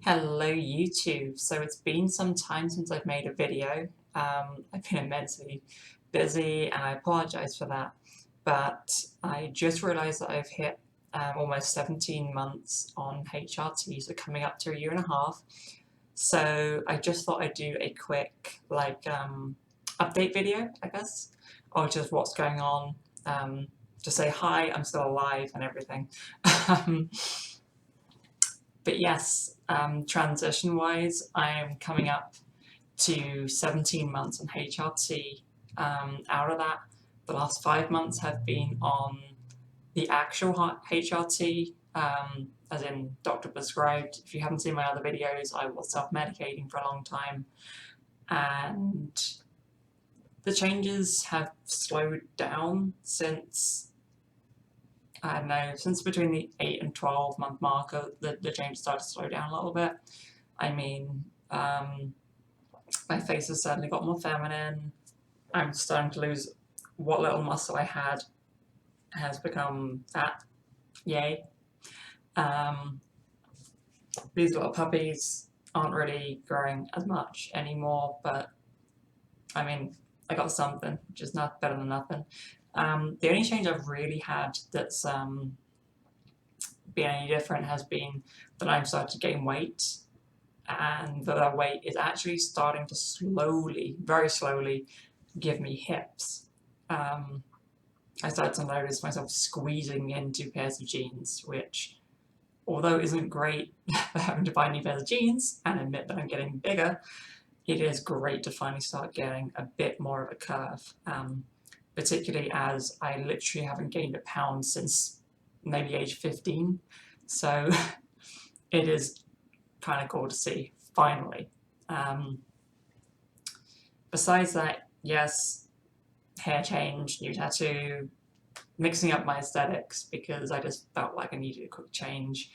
Hello YouTube. So it's been some time since I've made a video. I've been immensely busy and I apologize for that. But I just realized that I've hit almost 17 months on HRT, so coming up to a year and a half. So I just thought I'd do a quick update video, I guess, or just what's going on. To say hi, I'm still alive and everything. Um, but yes, transition-wise, I am coming up to 17 months on HRT. Out of that, the last 5 months have been on the actual HRT, as in doctor prescribed. If you haven't seen my other videos, I was self-medicating for a long time, and the changes have slowed down since I don't know, since between the 8 and 12 month marker, the changes started to slow down a little bit. I mean, my face has certainly got more feminine. I'm starting to lose what little muscle I had has become fat. Yay. These little puppies aren't really growing as much anymore, but I mean, I got something, which is not better than nothing. The only change I've really had that's been any different has been that I'm starting to gain weight, and that weight is actually starting to slowly, very slowly, give me hips. I started to notice myself squeezing in 2 pairs of jeans, which, although isn't great for having to buy new pairs of jeans and admit that I'm getting bigger, it is great to finally start getting a bit more of a curve, particularly as I literally haven't gained a pound since maybe age 15. So it is kind of cool to see, finally. Besides that, yes, hair change, new tattoo, mixing up my aesthetics because I just felt like I needed a quick change.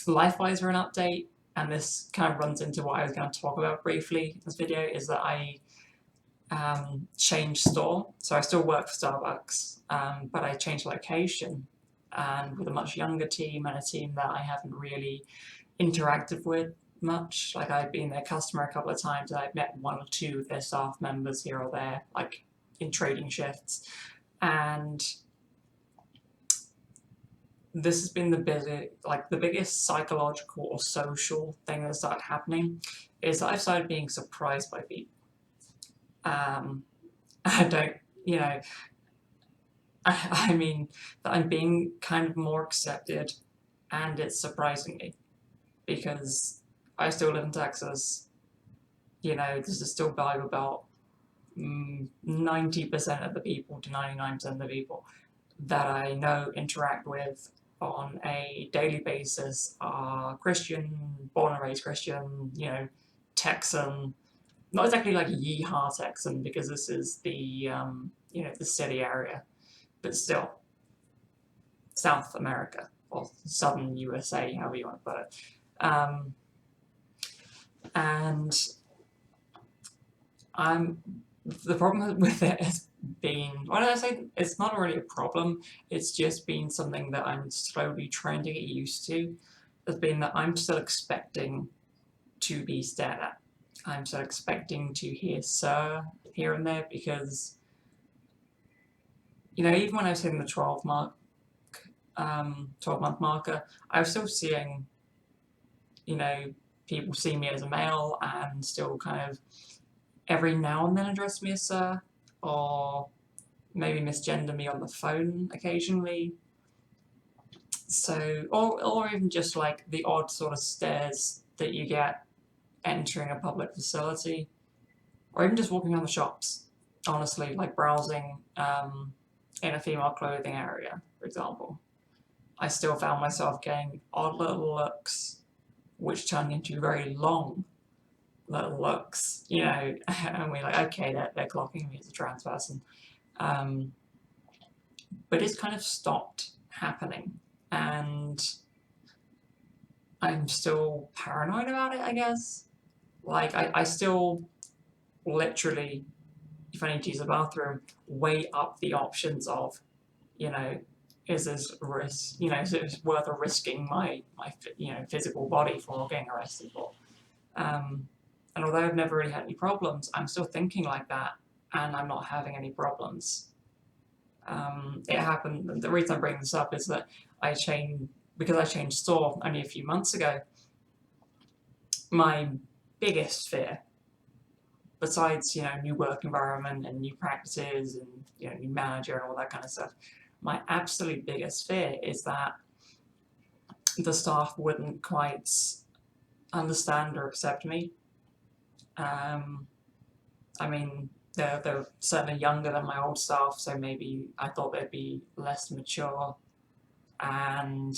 Life-wise, for an update, and this kind of runs into what I was going to talk about briefly in this video, is that I changed store. So I still work for Starbucks, but I changed location, and with a much younger team and a team that I haven't really interacted with much. Like, I've been their customer a couple of times and I've met 1 or 2 of their staff members here or there, like in trading shifts. And this has been the biggest psychological or social thing that started happening is that I've started being surprised by people. I don't, you know, I mean, that I'm being kind of more accepted, and it's surprising me because I still live in Texas. This is still Bible Belt. 90% of the people to 99% of the people that I know, interact with on a daily basis are Christian, born and raised Christian, Texan. Not exactly like yeehaw Texan, because this is the the city area, but still South America or Southern USA, however you want to put it. And the problem with it has been, why did I say it's not really a problem, it's just been something that I'm slowly trying to get used to, has been that I'm still expecting to be stared at. I'm still expecting to hear sir here and there, because, even when I was hitting the 12-month marker, I was still seeing, people see me as a male and still kind of every now and then address me as sir, or maybe misgender me on the phone occasionally. So, or even just like the odd sort of stares that you get entering a public facility, or even just walking around the shops, honestly, like browsing in a female clothing area, for example. I still found myself getting odd little looks, which turned into very long little looks, and we're like, okay, they're clocking me as a trans person. But it's kind of stopped happening, and I'm still paranoid about it, I guess. Like, I still literally, if I need to use the bathroom, weigh up the options of, is this risk, is it worth risking my physical body for getting arrested for? And although I've never really had any problems, I'm still thinking like that, and I'm not having any problems. It happened. The reason I'm bringing this up is that because I changed store only a few months ago. My biggest fear, besides new work environment and new practices and new manager and all that kind of stuff, my absolute biggest fear is that the staff wouldn't quite understand or accept me. I mean, they're certainly younger than my old staff, so maybe I thought they'd be less mature. And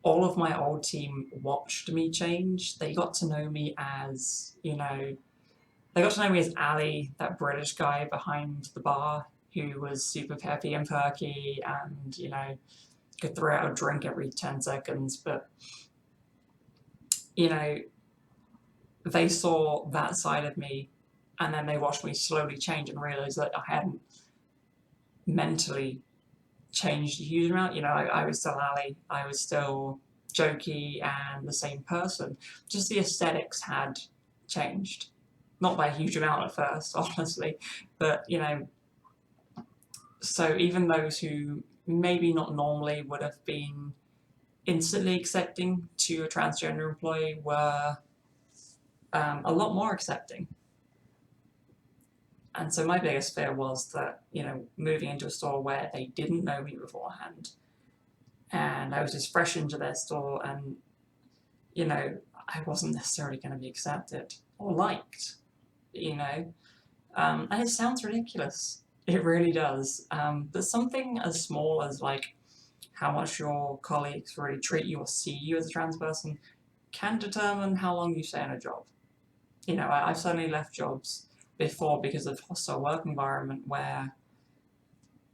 all of my old team watched me change. They got to know me as, they got to know me as Ali, that British guy behind the bar who was super peppy and perky and, could throw out a drink every 10 seconds. But, they saw that side of me, and then they watched me slowly change and realized that I hadn't mentally changed a huge amount. I was still Ali, I was still jokey and the same person. Just the aesthetics had changed. Not by a huge amount at first, honestly, but so even those who maybe not normally would have been instantly accepting to a transgender employee were a lot more accepting. And so my biggest fear was that, moving into a store where they didn't know me beforehand, and I was just fresh into their store, and, I wasn't necessarily going to be accepted or liked, and it sounds ridiculous. It really does. But something as small as, like, how much your colleagues really treat you or see you as a trans person can determine how long you stay in a job. I've certainly left jobs before because of hostile work environment where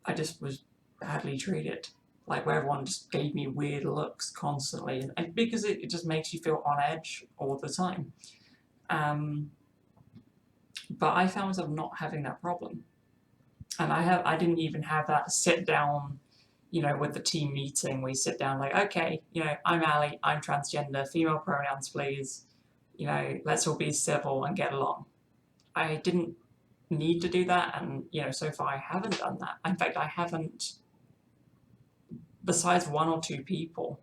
I just was badly treated, like where everyone just gave me weird looks constantly, and because it just makes you feel on edge all the time. But I found myself not having that problem, and I didn't even have that sit down, with the team meeting where you sit down like, okay, I'm Ali, I'm transgender, female pronouns please, let's all be civil and get along. I didn't need to do that, and so far I haven't done that. In fact, I haven't, besides one or two people,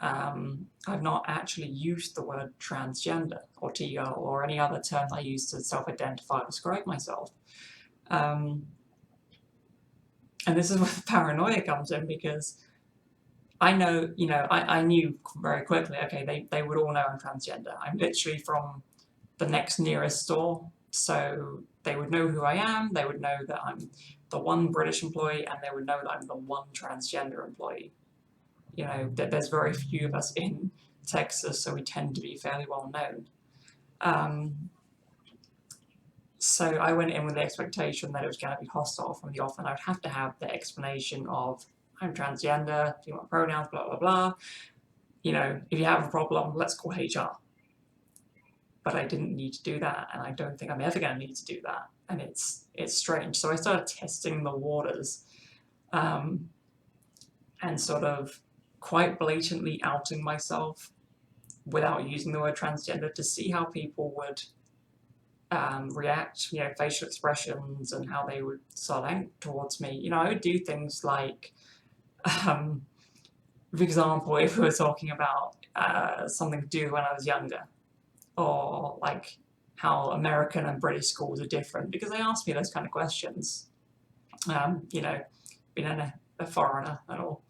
I've not actually used the word transgender or T-girl or any other term I use to self-identify or describe myself. And this is where the paranoia comes in, because I know, I knew very quickly, okay, they would all know I'm transgender. I'm literally from the next nearest store, so they would know who I am, they would know that I'm the one British employee, and they would know that I'm the one transgender employee. There's very few of us in Texas, so we tend to be fairly well known. So I went in with the expectation that it was going to be hostile from the off, and I would have to have the explanation of, I'm transgender, female pronouns, blah, blah, blah. If you have a problem, let's call HR. But I didn't need to do that, and I don't think I'm ever going to need to do that. And it's strange. So I started testing the waters, and sort of quite blatantly outing myself without using the word transgender to see how people would react, facial expressions and how they would slant towards me. I would do things like, for example, if we were talking about something to do when I was younger, or like how American and British schools are different, because they asked me those kind of questions, being a foreigner and all.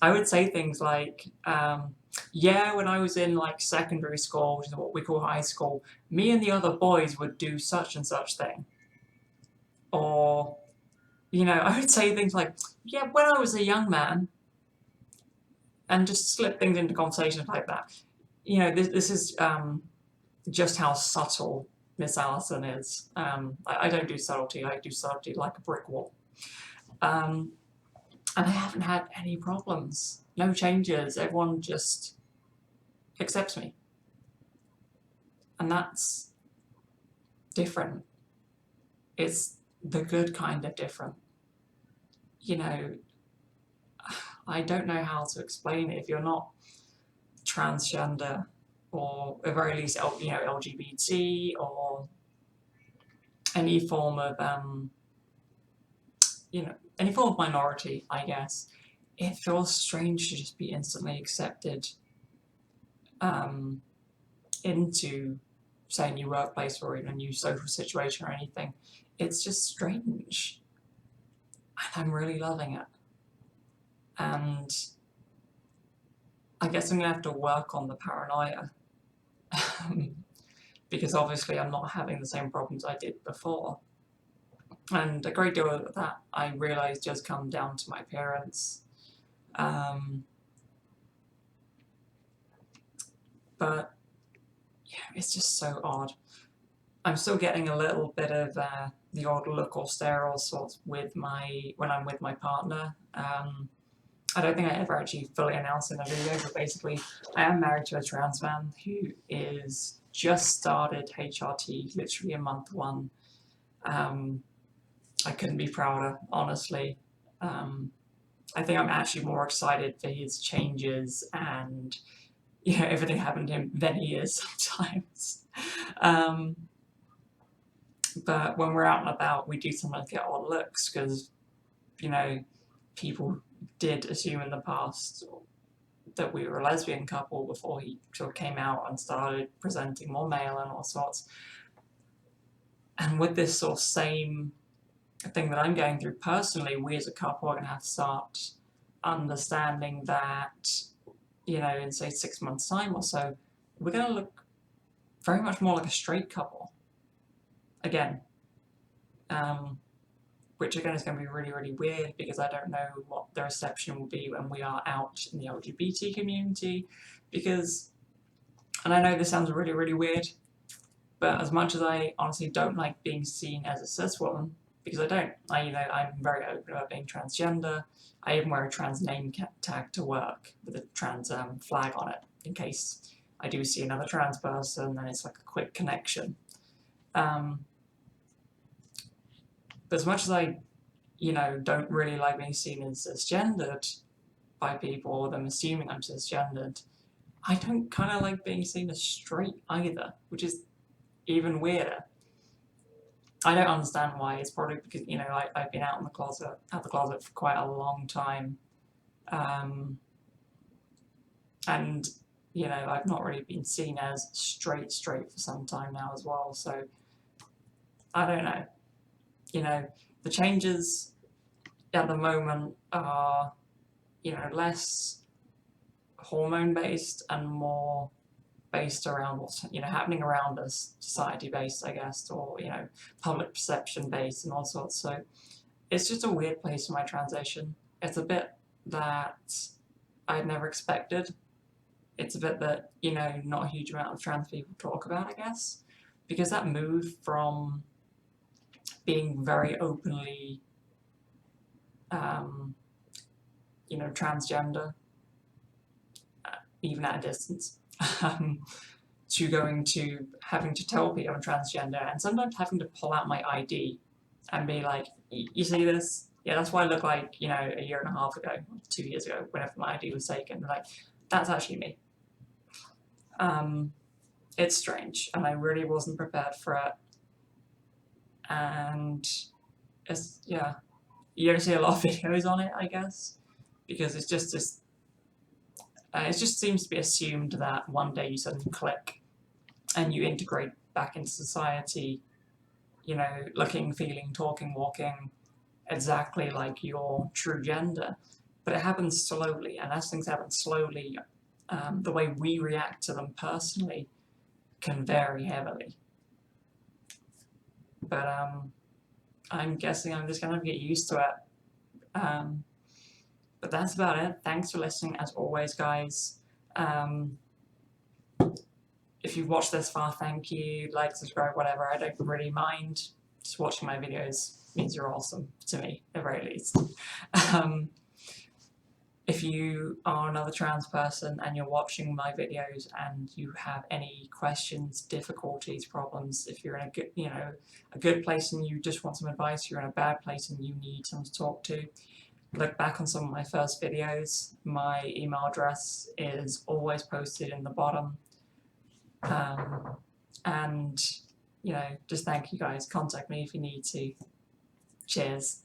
I would say things like, yeah, when I was in like secondary school, which is what we call high school, me and the other boys would do such and such thing. Or, I would say things like, yeah, when I was a young man, and just slip things into conversations like that. This is just how subtle Miss Allison is. I don't do subtlety, I do subtlety like a brick wall. And I haven't had any problems, no changes, everyone just accepts me. And that's different. It's the good kind of different. you know, I don't know how to explain it. If you're not transgender, or at very least, LGBT, or any form of, any form of minority, I guess, it feels strange to just be instantly accepted into, say, a new workplace or even a new social situation or anything. It's just strange, and I'm really loving it. And I guess I'm gonna have to work on the paranoia, because obviously I'm not having the same problems I did before. And a great deal of that, I realise, does come down to my parents. But yeah, it's just so odd. I'm still getting a little bit of the odd look or stare or sort when I'm with my partner. I don't think I ever actually fully announced in a video, but basically I am married to a trans man who is just started HRT, literally in month 1. I couldn't be prouder, honestly. I think I'm actually more excited for his changes and everything happened to him than he is sometimes. But when we're out and about, we do sometimes get odd looks because, people did assume in the past that we were a lesbian couple before he sort of came out and started presenting more male and all sorts. And with this sort of same thing that I'm going through personally, we as a couple are going to have to start understanding that, in say 6 months' time or so, we're going to look very much more like a straight couple again. Which again is going to be really, really weird because I don't know what the reception will be when we are out in the LGBT community. And I know this sounds really, really weird, but as much as I honestly don't like being seen as a cis woman, because I don't, I'm very open about being transgender. I even wear a trans name tag to work with a trans flag on it in case I do see another trans person and it's like a quick connection. But as much as I, don't really like being seen as cisgendered by people, or them assuming I'm cisgendered, I don't kind of like being seen as straight either, which is even weirder. I don't understand why. It's probably because, I've been out the closet for quite a long time. And, I've not really been seen as straight for some time now as well. So, I don't know. The changes at the moment are, less hormone based and more based around what's happening around us, society based, I guess, or public perception based and all sorts. So it's just a weird place for my transition. It's a bit that I'd never expected. It's a bit that not a huge amount of trans people talk about, I guess, because that move from being very openly transgender, even at a distance, to going to having to tell people I'm transgender and sometimes having to pull out my ID and be like, you see this? Yeah, that's what I look like, a year and a half ago, 2 years ago, whenever my ID was taken. Like, that's actually me. It's strange, and I really wasn't prepared for it. And it's, yeah, you don't see a lot of videos on it, I guess, because it's just this. It just seems to be assumed that one day you suddenly click and you integrate back into society, looking, feeling, talking, walking exactly like your true gender. But it happens slowly, and as things happen slowly, the way we react to them personally can vary heavily. But I'm guessing I'm just going to get used to it. But that's about it. Thanks for listening, as always, guys. If you've watched this far, thank you. Like, subscribe, whatever. I don't really mind. Just watching my videos means you're awesome to me, at the very least. If you are another trans person and you're watching my videos and you have any questions, difficulties, problems, if you're in a good place and you just want some advice, you're in a bad place and you need someone to talk to, look back on some of my first videos, my email address is always posted in the bottom. And, you know, just thank you guys. Contact me if you need to. Cheers.